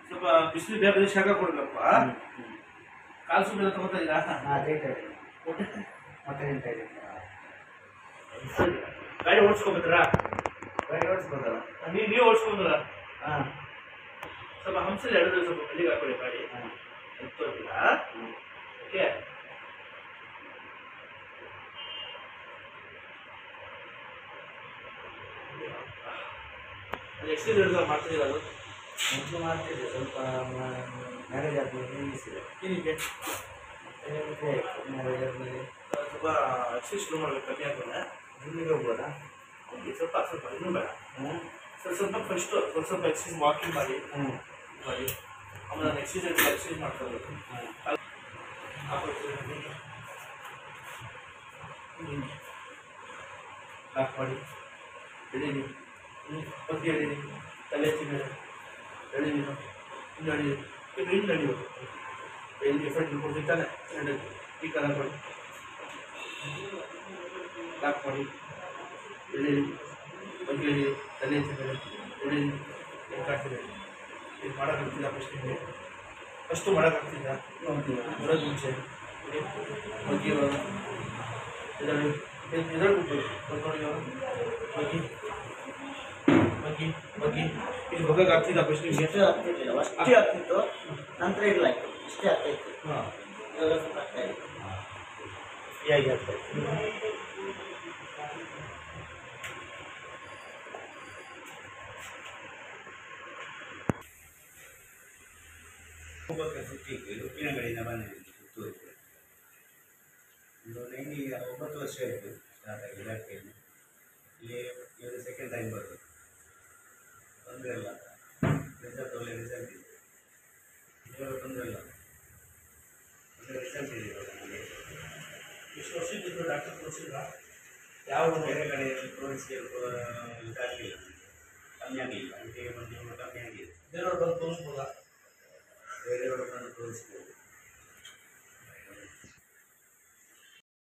ಸ್ವಲ್ಪ ಬಿಸಿಲು ಬೇರೆ ಶಾಖ ಕೊಡ್ಬೇಕಪ್ಪ. ಕಾಲು ಸುಮ್ಮನೆ ತಗೋತಾ ಇಲ್ಲ. ಗಾಡಿ ಓಡಿಸ್ಕೊಂಡ್ಬಿಟ್ರಾ? ಗಾಡಿ ಓಡಿಸ್ಬೋದಲ್ಲ? ನೀವು ಓಡಿಸ್ಕೊಂಡ್ರ? ಸ್ವಲ್ಪ ಹಂಸಲ್ಲಿ ಎರಡು ಸ್ವಲ್ಪ ಬೆಳಿಗ್ಗೆ ಹಾಕೊಳ್ಳಿ ಗಾಡಿ. ಎತ್ತೋದಿಲ್ಲ. ಓಕೆ. ಅದು ಎಕ್ಸೈಸ್ ಹಿಡಿದು ಮಾಡ್ತಿದ್ದೀರ? ಅದು ಮೊದಲು ಮಾಡ್ತಿದ್ದೆ, ಸ್ವಲ್ಪ ಮ್ಯಾರೇಜ್ ಆದ್ಮೇಲೆ ನಿಲ್ಲಿಸಿದೆ. ಏನಕ್ಕೆ? ಮ್ಯಾರೇಜ್ ಆದ್ಮೇಲೆ ಸ್ವಲ್ಪ ಎಕ್ಸೈಸ್ ಶುರು ಮಾಡಬೇಕು. ಕಮ್ಮಿ ಆದ್ಮೇಲೆ ಜಿಮ್ಮಿಗೆ ಹೋಗ್ಬೋದಾ? ಸ್ವಲ್ಪ ಸ್ವಲ್ಪ ಇನ್ನೂ ಬೇಡ. ಸ್ವಲ್ಪ ಫಸ್ಟ್ ಸ್ವಲ್ಪ ಎಕ್ಸೈಸ್ ವಾಕಿಂಗ್ ಮಾಡಿ ಮಾಡಿ ಆಮೇಲೆ ನಾನು ಎಕ್ಸೈಸ್ ಮಾಡ್ತಾ ಇರಬೇಕು. ಲಾಕ್ ಮಾಡಿ ಎಳೀರಿ. ಬಗ್ಗೆ ಎಳೀರಿ. ತಲೆ ಎತ್ತಿ ಮೇಲೆ ಎಳೀರಿ. ಇನ್ನು ಎಳೀರಿ. ಇನ್ನು ಎಳೀರಿ. ಎಲ್ಲಿ ಎಫೆಕ್ಟ್ ಕೊಡ್ತಿದ್ದಾನೆ ಈ ಕಲರ್ ಮಾಡಿ ಲಾಕ್ ಮಾಡಿ ಎಳೀರಿ. ಬಗ್ಗೆ ಎಳೀರಿ. ತಲೆ ಎತ್ತಿ ಮೇಲೆ ಎಳೀರಿ. ಏನು ಕಾಡ್ತಿದೆ? ಇದು ಮಾಡೋಕ್ಕಾಗ್ತಿಲ್ಲ ಫಸ್ಟು ಮಾಡೋಕ್ಕಾಗ್ತಿಲ್ಲ. ಬರೋದು ಮುಂಚೆ ಬಗ್ಗೆ ಇದರಲ್ಲಿ ಬರ್ಕೊಂಡು ಬಗ್ಗೆ ಬಗ್ಗೆ ಬಗ್ಗೆ ಇದು ಬಗ್ಗಕ್ಕೆ ಆಗ್ತಿದ್ದ ಫಸ್ಟ್ ನಿಮಗೆ? ಇಷ್ಟು ಆಗ್ತಿರ್ಲಿಲ್ಲ, ಅಷ್ಟೇ ಆಗ್ತಿತ್ತು. ನಂತರ ಇಲ್ಲ, ಇಷ್ಟೇ ಆಗ್ತಾಯಿತ್ತು. ಇವಾಗ ಸ್ವಲ್ಪ ಆಗ್ತಾ ಇದೆ. ಹೇಗೆ ಆಗ್ತಾಯಿತ್ತು? ಉಪ್ಪಿನಗಡಿಯಿಂದ ಬಂದಿದ್ದೀನಿ ಪುತ್ತೂರಿಗೆ. ಒಂದು 9 ವರ್ಷ ಆಯಿತು ಸ್ಟಾರ್ಟ್ ಆಗಿ ಇಲಾಖೆಯಲ್ಲಿ. ಇಲ್ಲಿ ಇವರು ಸೆಕೆಂಡ್ ಟೈಮ್ ಬರೋದು. ತೊಂದರೆ ಇಲ್ಲ, ರಿಸಲ್ಟ್ ಒಳ್ಳೆ ರಿಸಲ್ಟ್ ಇದೆ. ಇವಾಗ ತೊಂದರೆ ಇಲ್ಲ, ಒಳ್ಳೆ ರಿಸಲ್ಟ್ ಇದೆ ಇವಾಗ ನನಗೆ. ಎಷ್ಟು ವರ್ಷಕ್ಕಿದ್ರು ಡಾಕ್ಟರ್ ತೋರಿಸಿಲ್ಲ? ಯಾವ ಬೇರೆ ಕಡೆ ತೋರಿಸಿ ಇದಾಗಲಿಲ್ಲ, ಕಮ್ಮಿ ಆಗಲಿಲ್ಲ. ಅದಕ್ಕೆ ಒಂದು ಕಮ್ಮಿ ಆಗಿದೆ. ಬೇರೆಯವ್ರು ಬಂದು ತೋರಿಸ್ಬೋದಾ? ಬೇರೆಯವರು ಬಂದು ತೋರಿಸ್ಬೋದು.